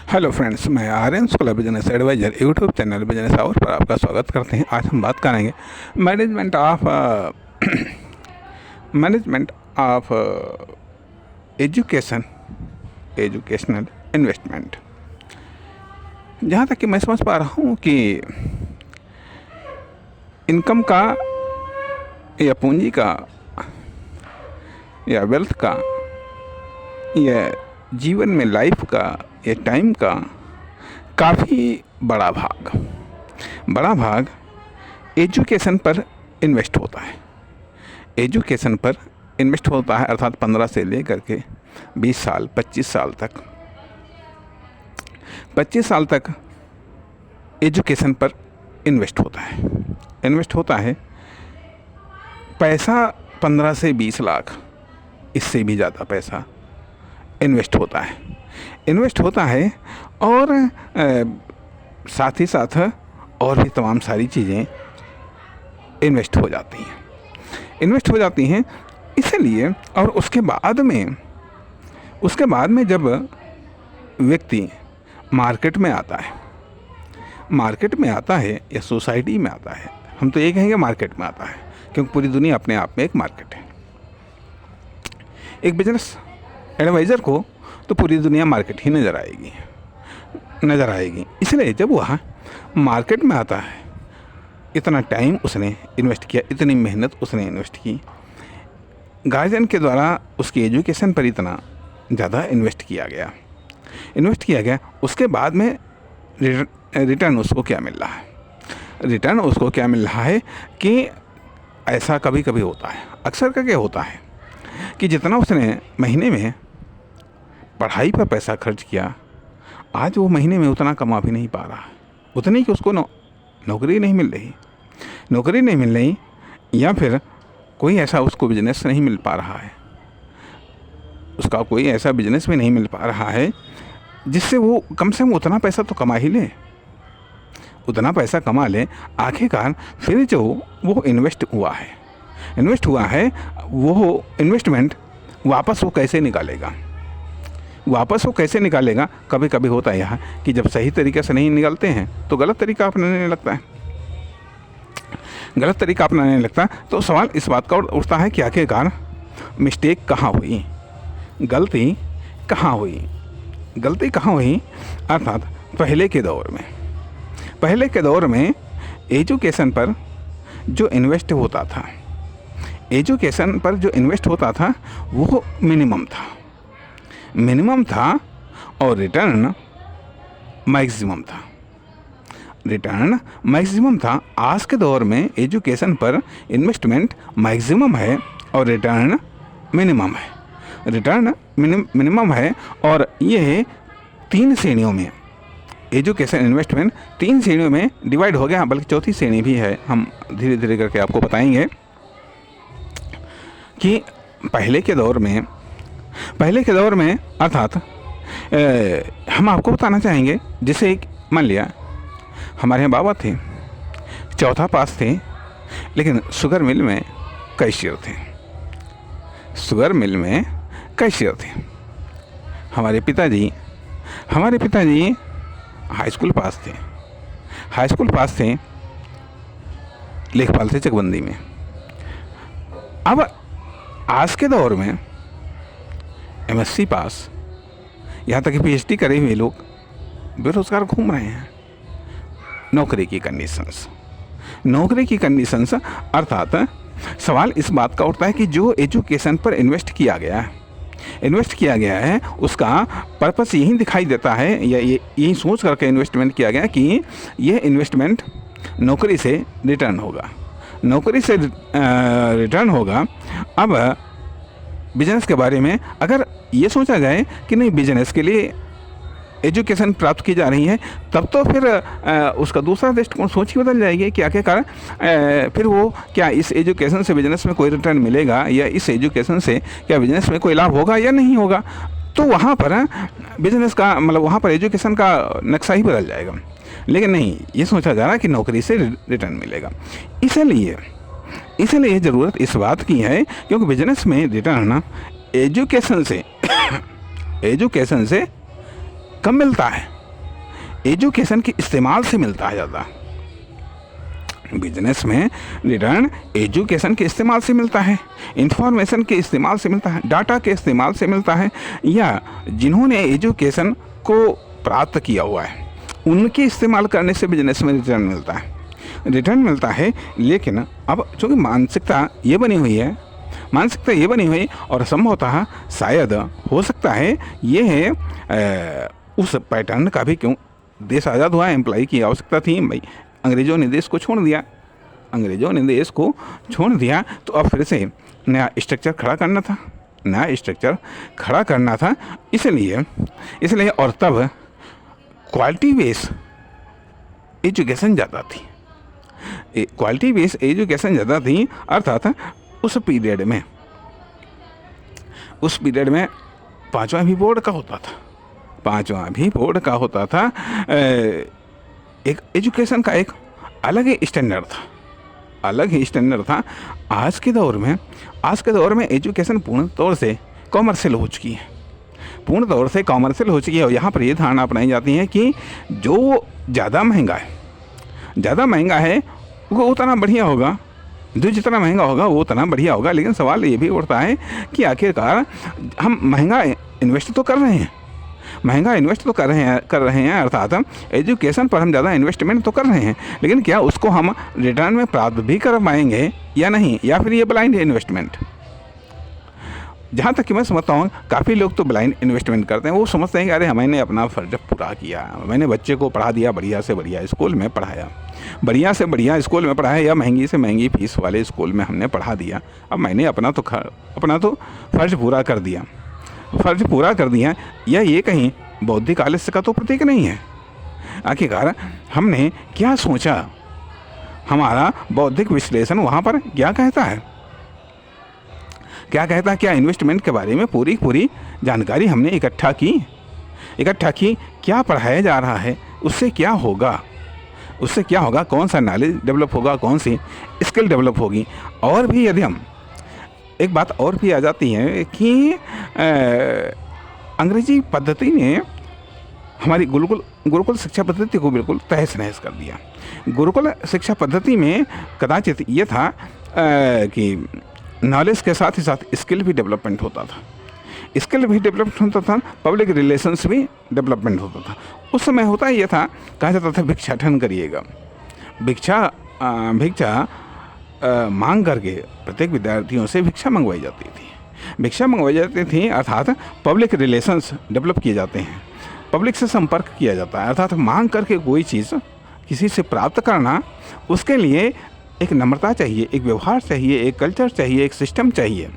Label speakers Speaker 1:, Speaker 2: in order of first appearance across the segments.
Speaker 1: Hello friends, मैं Aryan Shukla business adviser YouTube channel business hour पर आपका स्वागत करते हैं। आज हम बात करेंगे मैनेजमेंट ऑफ एजुकेशनल इन्वेस्टमेंट। जहाँ तक कि मैं समझ पा रहा हूँ कि इनकम का या पूंजी का या वेल्थ का या जीवन में लाइफ का या टाइम का काफ़ी बड़ा भाग एजुकेशन पर इन्वेस्ट होता है। एजुकेशन पर इन्वेस्ट होता है, अर्थात 15 से लेकर के 20 साल 25 साल तक एजुकेशन पर इन्वेस्ट होता है। पैसा 15 से 20 लाख, इससे भी ज़्यादा पैसा इन्वेस्ट होता है और साथ ही साथ और भी तमाम सारी चीज़ें इन्वेस्ट हो जाती हैं। इसलिए और उसके बाद में जब व्यक्ति मार्केट में आता है या सोसाइटी में आता है, हम तो ये कहेंगे मार्केट में आता है, क्योंकि पूरी दुनिया अपने आप में एक मार्केट है। एक बिजनेस एडवाइज़र को तो पूरी दुनिया मार्केट ही नज़र आएगी। इसलिए जब वह मार्केट में आता है, इतना टाइम उसने इन्वेस्ट किया, इतनी मेहनत उसने इन्वेस्ट की, गार्जियन के द्वारा उसकी एजुकेशन पर इतना ज़्यादा इन्वेस्ट किया गया, उसके बाद में रिटर्न उसको क्या मिल रहा है कि ऐसा कभी कभी होता है, अक्सर करके होता है कि जितना उसने महीने में पढ़ाई पर पैसा खर्च किया, आज वो महीने में उतना कमा भी नहीं पा रहा है, उतनी कि उसको नौकरी नहीं मिल रही या फिर कोई ऐसा उसको बिजनेस नहीं मिल पा रहा है, उसका कोई ऐसा बिजनेस भी नहीं मिल पा रहा है जिससे वो कम से कम उतना पैसा तो कमा ले। आखिरकार फिर जो वो इन्वेस्ट हुआ है वो इन्वेस्टमेंट वापस वो कैसे निकालेगा। कभी कभी होता है यहाँ कि जब सही तरीके से नहीं निकालते हैं तो गलत तरीका अपनाने लगता है। तो सवाल इस बात का उठता है कि आखिरकार मिस्टेक कहाँ हुई, गलती कहाँ हुई। अर्थात पहले के दौर में एजुकेशन पर जो इन्वेस्ट होता था वो मिनिमम था और रिटर्न मैक्सिमम था। आज के दौर में एजुकेशन पर इन्वेस्टमेंट मैक्सिमम है और रिटर्न मिनिमम है। और ये 3 श्रेणियों में एजुकेशन इन्वेस्टमेंट 3 श्रेणियों में डिवाइड हो गया, बल्कि चौथी श्रेणी भी है। हम धीरे धीरे करके आपको बताएंगे कि पहले के दौर में अर्थात हम आपको बताना चाहेंगे, जैसे एक मान लिया हमारे यहाँ बाबा थे, चौथा पास थे, लेकिन शुगर मिल में कैशियर थे। हमारे पिताजी हाई स्कूल पास थे, लेखपाल थे चकबंदी में। अब आज के दौर में MSc पास, यहाँ तक कि PhD करे हुए लोग बेरोजगार घूम रहे हैं। नौकरी की कंडीशंस अर्थात सवाल इस बात का उठता है कि जो एजुकेशन पर इन्वेस्ट किया गया है उसका पर्पस यही दिखाई देता है, या यही सोच करके इन्वेस्टमेंट किया गया कि यह इन्वेस्टमेंट नौकरी से रिटर्न होगा। अब बिजनेस के बारे में अगर ये सोचा जाए कि नहीं, बिजनेस के लिए एजुकेशन प्राप्त की जा रही है, तब तो फिर उसका दूसरा दृष्टिकोण सोच ही बदल जाएगी कि आखिरकार फिर वो क्या इस एजुकेशन से बिजनेस में कोई रिटर्न मिलेगा, या इस एजुकेशन से क्या बिजनेस में कोई लाभ होगा या नहीं होगा। तो वहाँ पर बिजनेस का वहाँ पर एजुकेशन का नक्शा ही बदल जाएगा। लेकिन नहीं, ये सोचा जा रहा है कि नौकरी से रिटर्न मिलेगा। इसलिए ज़रूरत इस बात की है, क्योंकि बिजनेस में रिटर्न एजुकेशन से कम मिलता है। एजुकेशन के इस्तेमाल से मिलता है ज़्यादा। बिजनेस में रिटर्न एजुकेशन के इस्तेमाल से मिलता है, इंफॉर्मेशन के इस्तेमाल से मिलता है, डाटा के इस्तेमाल से मिलता है, या जिन्होंने एजुकेशन को प्राप्त किया हुआ है उनके इस्तेमाल करने से बिजनेस में रिटर्न मिलता है। लेकिन अब चूँकि मानसिकता ये बनी हुई और संभवतः शायद हो सकता है ये है उस पैटर्न का भी, क्यों देश आज़ाद हुआ, एम्प्लॉय की आवश्यकता थी भाई, अंग्रेज़ों ने देश को छोड़ दिया, तो अब फिर से नया स्ट्रक्चर खड़ा करना था, इसलिए और तब क्वालिटी बेस एजुकेशन ज़्यादा थी, अर्थात उस पीरियड में पाँचवां भी बोर्ड का होता था। एक एजुकेशन का एक अलग ही स्टैंडर्ड था। आज के दौर में एजुकेशन पूर्ण तौर से कॉमर्शियल हो चुकी है, और यहाँ पर ये धारणा अपनाई जाती है कि जो ज़्यादा महंगा है वो उतना बढ़िया होगा, जो जितना महंगा होगा वो उतना बढ़िया होगा। लेकिन सवाल ये भी उठता है कि आखिरकार हम महंगा इन्वेस्ट तो कर रहे हैं, अर्थात एजुकेशन पर हम ज़्यादा इन्वेस्टमेंट तो कर रहे हैं, लेकिन क्या उसको हम रिटर्न में प्राप्त भी कर पाएंगे या नहीं, या फिर ये ब्लाइंड इन्वेस्टमेंट। जहाँ तक कि मैं समझता हूँ काफ़ी लोग तो ब्लाइंड इन्वेस्टमेंट करते हैं। वो समझते हैं कि अरे मैंने अपना फ़र्ज पूरा किया, मैंने बच्चे को पढ़ा दिया, बढ़िया से बढ़िया स्कूल में पढ़ाया, या महंगी से महंगी फीस वाले स्कूल में हमने पढ़ा दिया, अब मैंने अपना तो फ़र्ज पूरा कर दिया। या ये कहीं बौद्धिक आलस्य का तो प्रतीक नहीं है। आखिरकार हमने क्या सोचा, हमारा बौद्धिक विश्लेषण वहाँ पर क्या कहता है, क्या इन्वेस्टमेंट के बारे में पूरी जानकारी हमने इकट्ठा की, क्या पढ़ाया जा रहा है, उससे क्या होगा, कौन सा नॉलेज डेवलप होगा, कौन सी स्किल डेवलप होगी। और भी यदि हम एक बात और भी आ जाती है कि अंग्रेजी पद्धति ने हमारी गुरुकुल शिक्षा पद्धति को बिल्कुल तहस नहस कर दिया। गुरुकुल शिक्षा पद्धति में कदाचित ये था कि नॉलेज के साथ ही साथ स्किल भी डेवलपमेंट होता था, पब्लिक रिलेशंस भी डेवलपमेंट होता था। उस समय होता ये था, कहा जाता था भिक्षाटन करिएगा, भिक्षा मांग करके प्रत्येक विद्यार्थियों से भिक्षा मंगवाई जाती थी, अर्थात पब्लिक रिलेशंस डेवलप किए जाते हैं, पब्लिक से संपर्क किया जाता है, अर्थात मांग करके कोई चीज़ किसी से प्राप्त करना, उसके लिए एक नम्रता चाहिए, एक व्यवहार चाहिए, एक कल्चर चाहिए, एक सिस्टम चाहिए,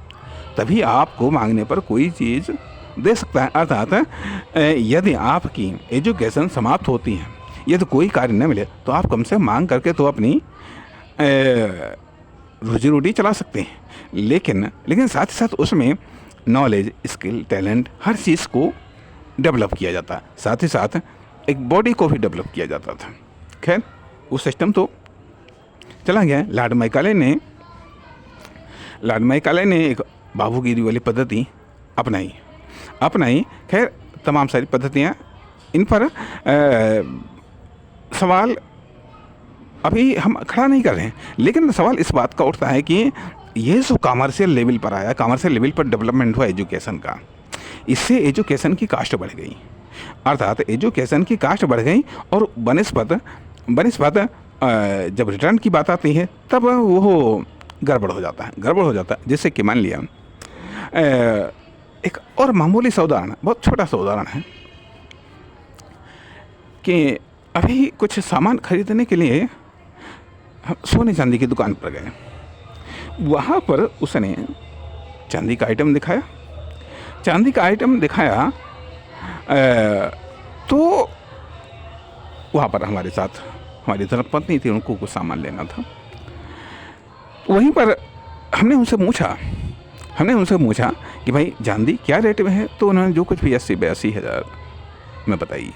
Speaker 1: तभी आपको मांगने पर कोई चीज़ दे सकता है। अर्थात यदि आपकी एजुकेशन समाप्त होती है, यदि कोई कार्य न मिले, तो आप कम से मांग करके तो अपनी रोजी रोटी चला सकते हैं, लेकिन साथ ही साथ उसमें नॉलेज, स्किल, टैलेंट, हर चीज़ को डेवलप किया जाता है, साथ ही साथ एक बॉडी को भी डेवलप किया जाता था। खैर वो सिस्टम तो चला गया। लॉर्ड मैकाले ने एक बाबूगिरी वाली पद्धति अपनाई। खैर तमाम सारी पद्धतियाँ, इन पर सवाल अभी हम खड़ा नहीं कर रहे हैं, लेकिन सवाल इस बात का उठता है कि ये जो कमर्शियल लेवल पर डेवलपमेंट हुआ एजुकेशन का, इससे एजुकेशन की कास्ट बढ़ गई, अर्थात एजुकेशन की कास्ट बढ़ गई, और बनस्पत जब रिटर्न की बात आती है तब वो गड़बड़ हो जाता है। जैसे कि मान लिया एक और मामूली सा उदाहरण, बहुत छोटा सा उदाहरण है कि अभी कुछ सामान खरीदने के लिए हम सोने चांदी की दुकान पर गए। वहाँ पर उसने चांदी का आइटम दिखाया, तो वहाँ पर हमारे साथ हमारी धर्मपत्नी थी, उनको कुछ सामान लेना था। वहीं पर हमने उनसे पूछा कि भाई चांदी क्या रेट में है, तो उन्होंने जो कुछ भी 80-82 हज़ार में बताई,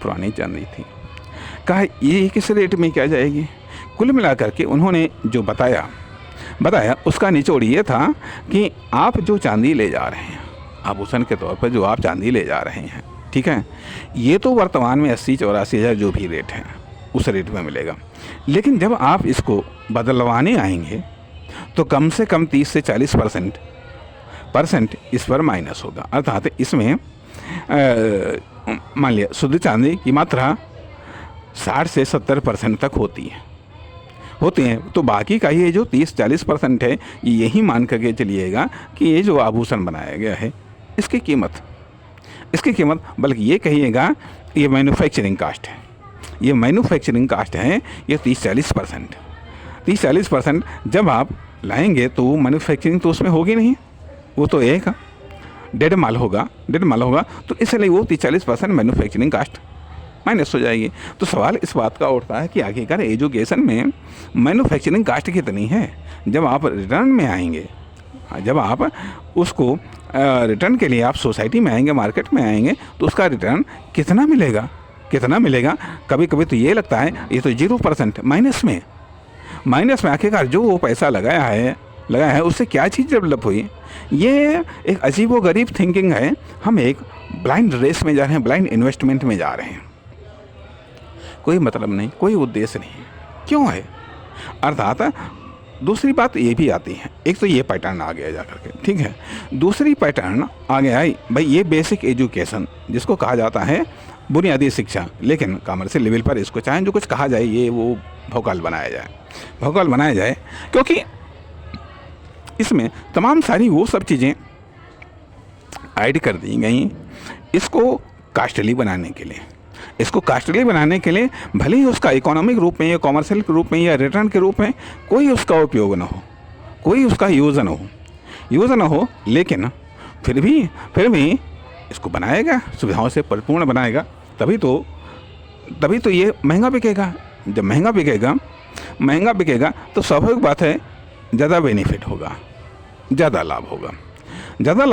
Speaker 1: पुरानी चांदी थी। कहा ये किस रेट में क्या जाएगी। कुल मिलाकर के उन्होंने जो बताया उसका निचोड़ ये था कि आप जो चांदी ले जा रहे हैं, आभूषण के तौर पर जो आप चांदी ले जा रहे हैं, ठीक है, ये तो वर्तमान में 80-84 हज़ार जो भी रेट है उस रेट में मिलेगा। लेकिन जब आप इसको बदलवाने आएंगे तो कम से कम 30 से 40% इस पर माइनस होगा। अर्थात इसमें मान लिया शुद्ध चांदी की मात्रा 60 से 70% तक होती हैं, तो बाकी का ये जो 30-40% है, यही मान करके चलिएगा कि ये जो आभूषण बनाया गया है इसकी कीमत बल्कि ये कहिएगा ये मैन्युफैक्चरिंग कास्ट है, ये 30-40% जब आप लाएंगे तो मैन्युफैक्चरिंग तो उसमें होगी नहीं, वो तो एक डेढ़ माल होगा, तो इसलिए वो 30-40% मैन्युफैक्चरिंग कास्ट माइनस हो जाएगी। तो सवाल इस बात का उठता है कि आखिरकार एजुकेशन में मैन्युफैक्चरिंग कास्ट कितनी है। जब आप रिटर्न में आएंगे, जब आप उसको रिटर्न के लिए आप सोसाइटी में आएंगे, मार्केट में आएंगे, तो उसका रिटर्न कितना मिलेगा। कभी कभी तो ये लगता है ये तो 0% माइनस में आखिरकार जो वो पैसा लगाया है उससे क्या चीज़ डेवलप हुई। ये एक अजीबोगरीब थिंकिंग है। हम एक ब्लाइंड रेस में जा रहे हैं, ब्लाइंड इन्वेस्टमेंट में जा रहे हैं, कोई मतलब नहीं, कोई उद्देश्य नहीं, क्यों है। अर्थात दूसरी बात ये भी आती है, एक तो ये पैटर्न आ गया जा करके, ठीक है, दूसरी पैटर्न आ गया है भाई ये बेसिक एजुकेशन जिसको कहा जाता है बुनियादी शिक्षा, लेकिन कमर्शियल लेवल पर इसको चाहे जो कुछ कहा जाए ये वो भौकाल बनाया जाए, क्योंकि इसमें तमाम सारी वो सब चीज़ें ऐड कर दी गई इसको कास्टली बनाने के लिए, भले ही उसका इकोनॉमिक रूप में या कॉमर्शियल के रूप में या रिटर्न के रूप में कोई उसका उपयोग ना हो, कोई उसका यूज़ ना हो, लेकिन फिर भी इसको बनाएगा, सुविधाओं से परिपूर्ण बनाएगा, तभी तो ये महंगा बिकेगा। जब महंगा बिकेगा तो स्वाभाविक बात है ज़्यादा बेनिफिट होगा, ज़्यादा लाभ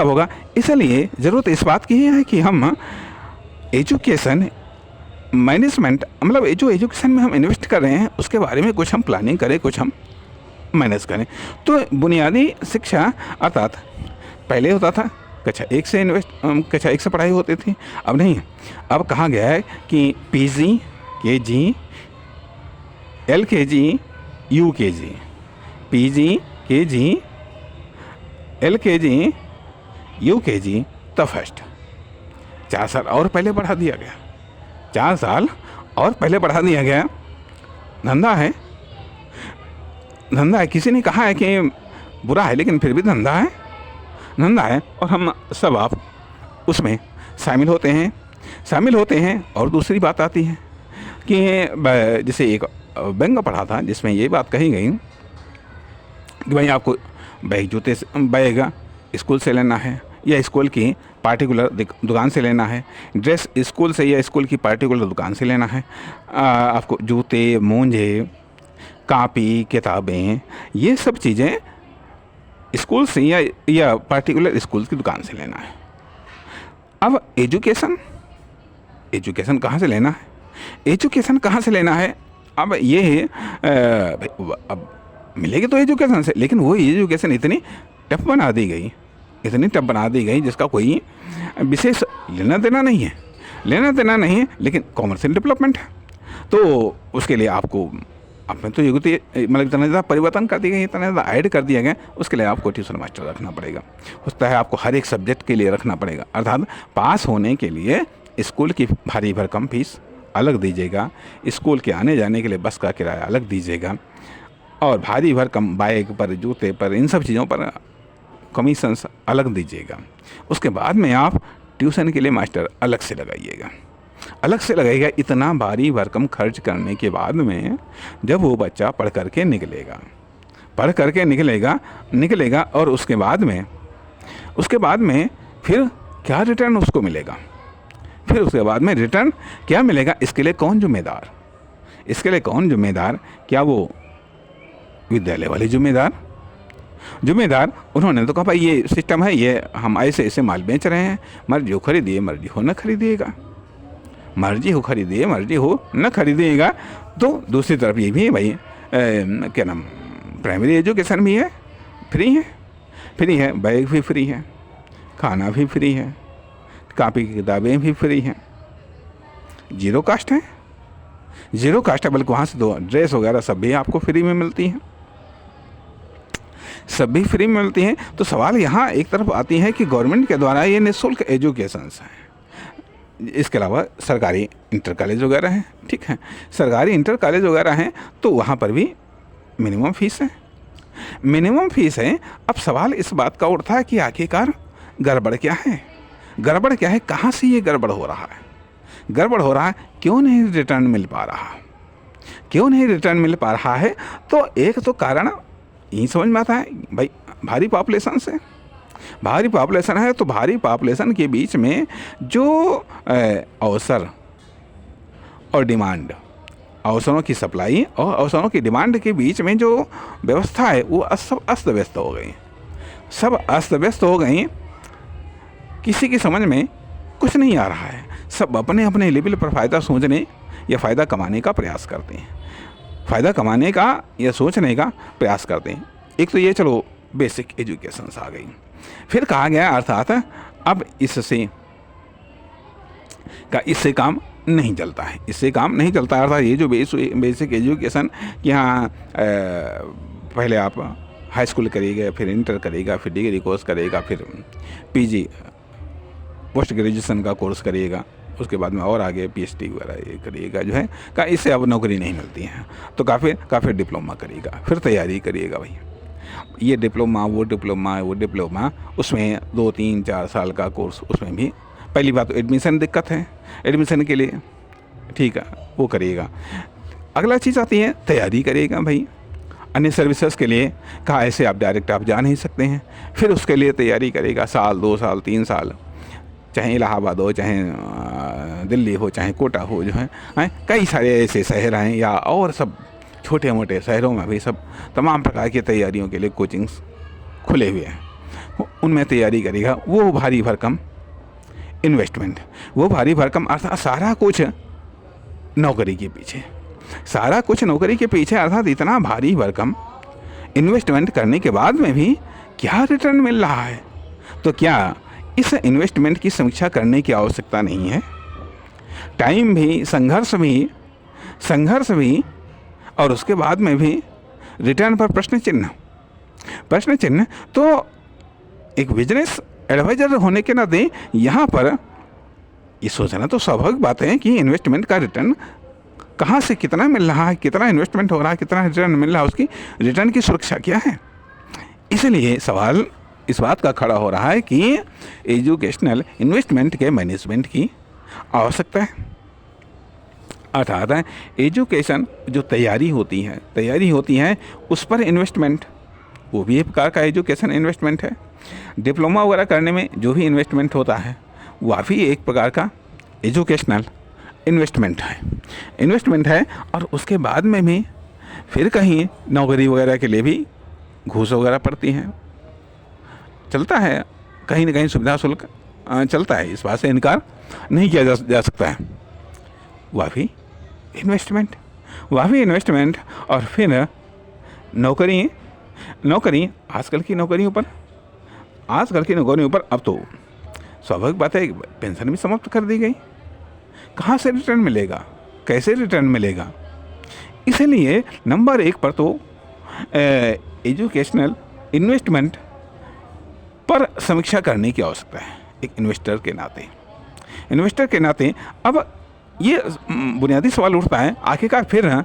Speaker 1: होगा। इसलिए ज़रूरत इस बात की है कि हम एजुकेशन मैनेजमेंट, मतलब जो एजुकेशन में हम इन्वेस्ट कर रहे हैं उसके बारे में कुछ हम प्लानिंग करें, कुछ हम मैनेज करें। तो बुनियादी शिक्षा अर्थात पहले होता था कक्षा 1 से पढ़ाई होती थी, अब नहीं, अब कहा गया है कि PG, KG, LKG, UKG, PG, KG, LKG, UKG the first 4 साल और पहले बढ़ा दिया गया, 4 साल और पहले बढ़ा दिया गया। धंधा है, किसी ने कहा है कि बुरा है, लेकिन फिर भी धंधा है और हम सब आप उसमें शामिल होते हैं। और दूसरी बात आती है कि जैसे एक व्यंग पढ़ा था जिसमें ये बात कही गई कि भाई आपको बैग स्कूल से लेना है या स्कूल की पार्टिकुलर दुकान से लेना है, ड्रेस स्कूल से या स्कूल की पार्टिकुलर दुकान से लेना है, आपको जूते, मोजे, कापी, किताबें, ये सब चीज़ें स्कूल से या पार्टिकुलर स्कूल की दुकान से लेना है। अब एजुकेशन कहाँ से लेना है, अब ये अब मिलेगी तो एजुकेशन से, लेकिन वो एजुकेशन इतनी टफ बना दी गई जिसका कोई विशेष लेना देना नहीं है, लेकिन कॉमर्शियल डेवलपमेंट है। तो उसके लिए आपको आपने तो युगति मतलब इतना ज़्यादा परिवर्तन कर दी गई, इतना ज़्यादा ऐड कर दिया गया, उसके लिए आपको ट्यूशन मास्टर रखना पड़ेगा, होता है आपको हर एक सब्जेक्ट के लिए रखना पड़ेगा। अर्थात पास होने के लिए स्कूल की भारी भरकम फीस अलग दीजिएगा, स्कूल के आने जाने के लिए बस का किराया अलग दीजिएगा, और भारी भरकम बैग पर, जूते पर, इन सब चीज़ों पर कमीशंस अलग दीजिएगा। उसके बाद में आप ट्यूशन के लिए मास्टर अलग से लगाइएगा। इतना भारी भरकम खर्च करने के बाद में जब वो बच्चा पढ़ करके निकलेगा और उसके बाद में फिर क्या रिटर्न उसको मिलेगा, रिटर्न क्या मिलेगा, इसके लिए कौन जिम्मेदार, क्या वो विद्यालय वाले जिम्मेदार? उन्होंने तो कहा भाई ये सिस्टम है, ये हम ऐसे माल बेच रहे हैं, मर्जी हो खरीदिए, मर्जी हो न खरीदिएगा। तो दूसरी तरफ ये भी है भाई क्या नाम, प्राइमरी एजुकेशन भी है, फ्री है, बैग भी फ्री है, खाना भी फ्री है, कापी की किताबें भी फ्री हैं, जीरो कास्ट है, जीरो कास्ट है, बल्कि वहाँ से दो ड्रेस वगैरह सब भी आपको फ्री में मिलती हैं, सब भी फ्री में मिलती हैं। तो सवाल यहाँ एक तरफ आती है कि गवर्नमेंट के द्वारा ये निःशुल्क एजुकेशंस हैं, इसके अलावा सरकारी इंटर कॉलेज वगैरह हैं, ठीक है, सरकारी इंटर कॉलेज वगैरह हैं, तो वहाँ पर भी मिनिमम फीस है, मिनिमम फीस है। अब सवाल इस बात का उठता है कि आखिरकार गड़बड़ क्या है, गड़बड़ क्या है, कहाँ से ये गड़बड़ हो रहा है, गड़बड़ हो रहा है, क्यों नहीं रिटर्न मिल पा रहा, क्यों नहीं रिटर्न मिल पा रहा है। तो एक तो कारण यही समझ में आता है भाई, भारी पॉपुलेशन से, भारी पॉपुलेशन है, तो भारी पॉपुलेशन के बीच में जो अवसर और डिमांड, अवसरों की सप्लाई और अवसरों की डिमांड के बीच में जो व्यवस्था है वो सब अस्त व्यस्त हो गई, सब अस्त व्यस्त हो गई, किसी की समझ में कुछ नहीं आ रहा है, सब अपने अपने लेवल पर फ़ायदा सोचने या फ़ायदा कमाने का प्रयास करते हैं, फ़ायदा कमाने का या सोचने का प्रयास करते हैं। एक तो ये चलो बेसिक एजुकेशंस आ गई, फिर कहा गया अर्थात अब इससे काम नहीं चलता है, इससे काम नहीं चलता है, अर्थात ये जो बेसिक एजुकेशन यहाँ पहले आप हाई स्कूल करिएगा, फिर इंटर करिएगा, फिर डिग्री कोर्स करिएगा, फिर पीजी पोस्ट ग्रेजुएशन का कोर्स करिएगा, उसके बाद में और आगे पीएचडी वगैरह करिएगा जो है का, इससे अब नौकरी नहीं मिलती है, तो काफ़ी डिप्लोमा करिएगा, फिर तैयारी करिएगा भाई, ये डिप्लोमा वो डिप्लोमा उसमें 2-3-4 साल का कोर्स, उसमें भी पहली बात तो एडमिशन दिक्कत है, एडमिशन के लिए ठीक है वो करिएगा। अगला चीज़ आती है तैयारी करिएगा भाई, अन्य सर्विसेज के लिए कहा ऐसे आप डायरेक्ट आप जा नहीं सकते हैं, फिर उसके लिए तैयारी करेगा 1 साल 2 साल 3 साल, चाहे इलाहाबाद हो, चाहे दिल्ली हो, चाहे कोटा हो, जो है कई सारे ऐसे शहर हैं या और सब छोटे मोटे शहरों में भी सब तमाम प्रकार की तैयारियों के लिए कोचिंग्स खुले हुए हैं, उनमें तैयारी करेगा। वो भारी भरकम इन्वेस्टमेंट, वो भारी भरकम अर्थात सारा कुछ नौकरी के पीछे, सारा कुछ नौकरी के पीछे, अर्थात इतना भारी भरकम इन्वेस्टमेंट करने के बाद में भी क्या रिटर्न मिल रहा है, तो क्या इस इन्वेस्टमेंट की समीक्षा करने की आवश्यकता नहीं है? टाइम भी, संघर्ष भी और उसके बाद में भी रिटर्न पर प्रश्न चिन्ह। तो एक बिजनेस एडवाइजर होने के नाते यहाँ पर ये सोचना तो स्वाभाविक बात है कि इन्वेस्टमेंट का रिटर्न कहाँ से कितना मिल रहा है, कितना इन्वेस्टमेंट हो रहा है, कितना रिटर्न मिल रहा है, उसकी रिटर्न की सुरक्षा क्या है। इसलिए सवाल इस बात का खड़ा हो रहा है कि एजुकेशनल इन्वेस्टमेंट के मैनेजमेंट की आवश्यकता है, अर्थात एजुकेशन जो तैयारी होती है उस पर इन्वेस्टमेंट, वो भी एक प्रकार का एजुकेशन इन्वेस्टमेंट है। डिप्लोमा वगैरह करने में जो भी इन्वेस्टमेंट होता है वह भी एक प्रकार का एजुकेशनल इन्वेस्टमेंट है। और उसके बाद में भी फिर कहीं नौकरी वगैरह के लिए भी घूस वगैरह पड़ती हैं, चलता है कहीं ना कहीं सुविधा शुल्क चलता है, इस बात से इनकार नहीं किया जा सकता है। वह भी इन्वेस्टमेंट और फिर नौकरी आजकल की नौकरियों पर अब तो स्वाभाविक बात है पेंशन भी समाप्त कर दी गई, कहाँ से रिटर्न मिलेगा, कैसे रिटर्न मिलेगा। इसलिए नंबर 1 पर तो एजुकेशनल इन्वेस्टमेंट पर समीक्षा करने की आवश्यकता है एक इन्वेस्टर के नाते। अब ये बुनियादी सवाल उठता है आखिरकार फिर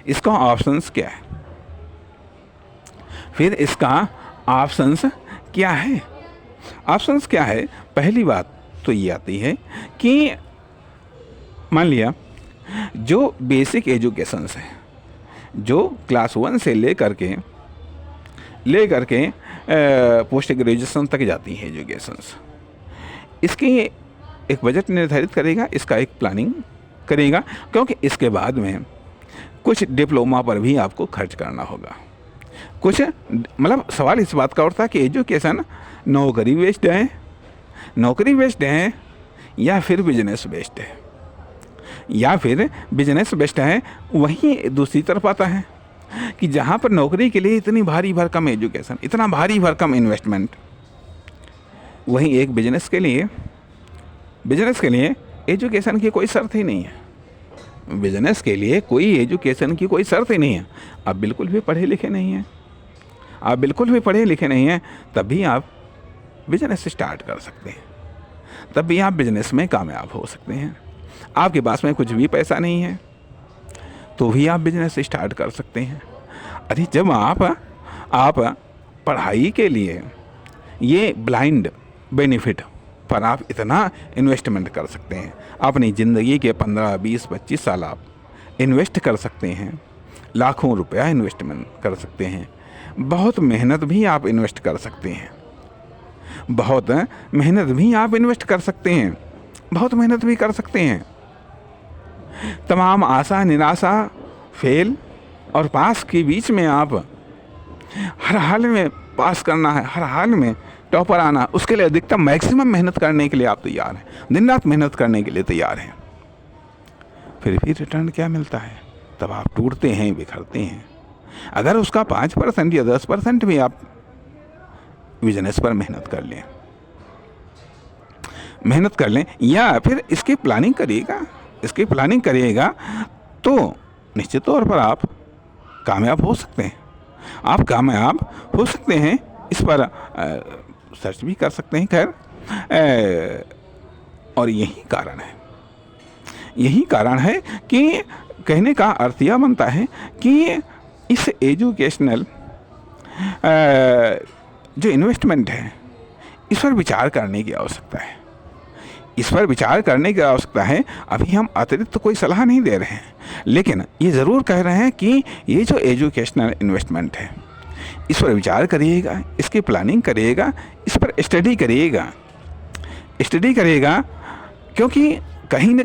Speaker 1: इसका ऑप्शंस क्या है, ऑप्शंस क्या है। पहली बात तो ये आती है कि मान लिया जो बेसिक एजुकेशंस है, जो क्लास 1 से लेकर के पोस्ट ग्रेजुएशन तक जाती है एजुकेशंस, इसकी एक बजट निर्धारित करेगा, इसका एक प्लानिंग करेगा, क्योंकि इसके बाद में कुछ डिप्लोमा पर भी आपको खर्च करना होगा। कुछ मतलब सवाल इस बात का उठता है कि एजुकेशन नौकरी बेस्ड है या फिर बिजनेस बेस्ड है। वहीं दूसरी तरफ आता है कि जहाँ पर नौकरी के लिए इतनी भारी भरकम एजुकेशन, इतना भारी भरकम इन्वेस्टमेंट, वहीं एक बिजनेस के लिए बिजनेस के लिए एजुकेशन की कोई शर्त ही नहीं है। बिजनेस के लिए कोई एजुकेशन की कोई शर्त ही नहीं है। आप बिल्कुल भी पढ़े लिखे नहीं हैं, आप बिल्कुल भी पढ़े लिखे नहीं हैं, तब भी आप बिजनेस स्टार्ट कर सकते हैं, तब भी आप बिजनेस में कामयाब हो सकते हैं। आपके पास में कुछ भी पैसा नहीं है तो भी आप बिजनेस स्टार्ट कर सकते हैं। अरे जब आप पढ़ाई के लिए ये ब्लाइंड बेनिफिट पर आप इतना इन्वेस्टमेंट कर सकते हैं, अपनी ज़िंदगी के 15, 20, 25 साल आप इन्वेस्ट कर सकते हैं, लाखों रुपया इन्वेस्टमेंट कर सकते हैं, बहुत मेहनत भी आप इन्वेस्ट कर सकते हैं, बहुत मेहनत भी आप इन्वेस्ट कर सकते हैं, बहुत मेहनत भी कर सकते हैं। तमाम आशा निराशा, फेल और पास के बीच में आप हर हाल में पास करना है, हर हाल में टॉपर आना, उसके लिए अधिकतम मैक्सिमम मेहनत करने के लिए आप तैयार हैं, दिन रात मेहनत करने के लिए तैयार हैं। फिर भी रिटर्न क्या मिलता है? तब आप टूटते हैं, बिखरते हैं। अगर उसका 5% या 10% भी आप बिजनेस पर मेहनत कर लें या फिर इसकी प्लानिंग करिएगा तो निश्चित तौर पर आप कामयाब हो सकते हैं। आप कामयाब हो सकते हैं, इस पर सर्च भी कर सकते हैं। खैर, और यही कारण है कि कहने का अर्थ यह बनता है कि इस एजुकेशनल जो इन्वेस्टमेंट है, इस पर विचार करने की आवश्यकता है। अभी हम अतिरिक्त कोई सलाह नहीं दे रहे हैं, लेकिन ये ज़रूर कह रहे हैं कि ये जो एजुकेशनल इन्वेस्टमेंट है, इस पर विचार करिएगा, इसकी प्लानिंग करिएगा, इस पर स्टडी करिएगा, क्योंकि कहीं न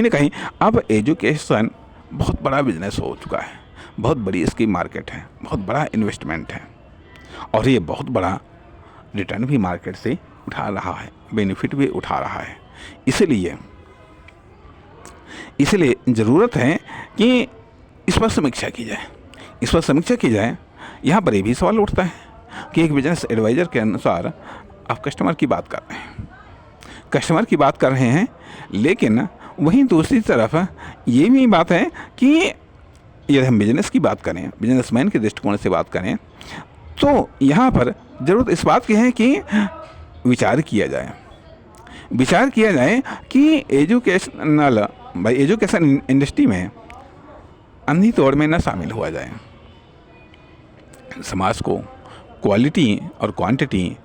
Speaker 1: कहीं अब एजुकेशन बहुत बड़ा बिजनेस हो चुका है, बहुत बड़ी इसकी मार्केट है, बहुत बड़ा इन्वेस्टमेंट है, और ये बहुत बड़ा रिटर्न भी मार्केट से उठा रहा है, बेनिफिट भी उठा रहा है। इसलिए ज़रूरत है कि इस पर समीक्षा की जाए। यहाँ पर ये भी सवाल उठता है कि एक बिजनेस एडवाइज़र के अनुसार आप कस्टमर की बात कर रहे हैं, लेकिन वहीं दूसरी तरफ ये भी बात है कि यदि हम बिजनेस की बात करें, बिजनेसमैन के दृष्टिकोण से बात करें, तो यहाँ पर ज़रूरत इस बात की है कि विचार किया जाए कि एजुकेशन इंडस्ट्री में अंधी तौड़ में न शामिल हुआ जाए। समाज को क्वालिटी और क्वांटिटी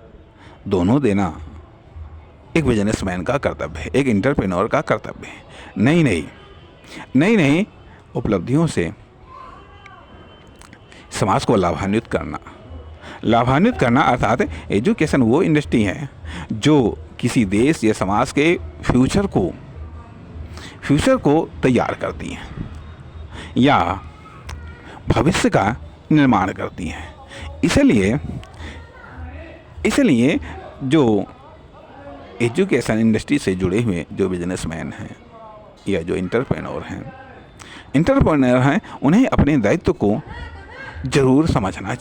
Speaker 1: दोनों देना एक बिजनेसमैन का कर्तव्य है, एक एंटरप्रेन्योर का कर्तव्य है। नई उपलब्धियों से समाज को लाभान्वित करना अर्थात एजुकेशन वो इंडस्ट्री है जो किसी देश या समाज के फ्यूचर को तैयार करती है या भविष्य का निर्माण करती है। इसलिए जो एजुकेशन इंडस्ट्री से जुड़े हुए जो बिजनेसमैन हैं या जो एंटरप्रेन्योर हैं, उन्हें अपने दायित्व को ज़रूर समझना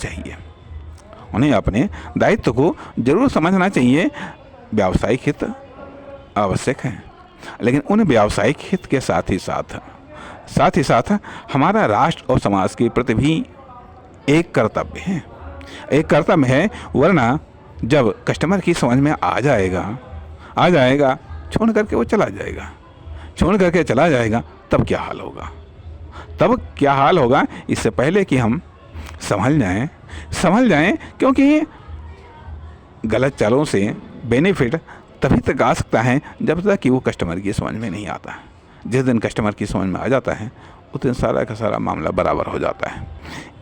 Speaker 1: चाहिए। व्यावसायिक हित आवश्यक है, लेकिन उन व्यावसायिक हित के साथ ही साथ हमारा राष्ट्र और समाज के प्रति भी एक कर्तव्य है। वरना जब कस्टमर की समझ में आ जाएगा, छोड़ करके वो चला जाएगा, तब क्या हाल होगा? इससे पहले कि हम समझ जाएं, क्योंकि गलत चालों से बेनिफिट तभी तक आ सकता है जब तक कि वो कस्टमर की समझ में नहीं आता। जिस दिन कस्टमर की समझ में आ जाता है, उस दिन सारा का सारा मामला बराबर हो जाता है।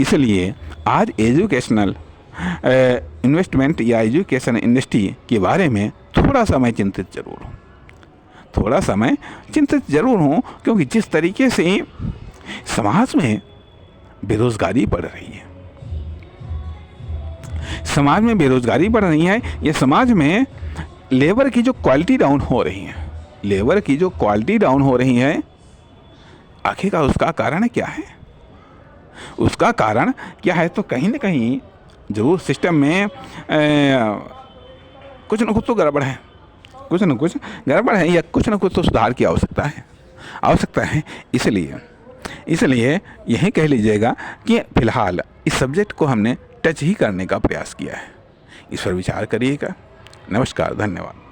Speaker 1: इसलिए आज एजुकेशनल इन्वेस्टमेंट या एजुकेशन इंडस्ट्री के बारे में थोड़ा सा मैं चिंतित ज़रूर हूँ, क्योंकि जिस तरीके से समाज में बेरोज़गारी बढ़ रही है, ये समाज में लेबर की जो क्वालिटी डाउन हो रही है, आखिर का उसका कारण क्या है? तो कहीं न कहीं ज़रूर सिस्टम में कुछ न कुछ तो गड़बड़ है। कुछ न कुछ गड़बड़ है या कुछ न कुछ तो सुधार की आवश्यकता है। इसलिए यही कह लीजिएगा कि फ़िलहाल इस सब्जेक्ट को हमने टच ही करने का प्रयास किया है। इस पर विचार करिएगा। नमस्कार, धन्यवाद।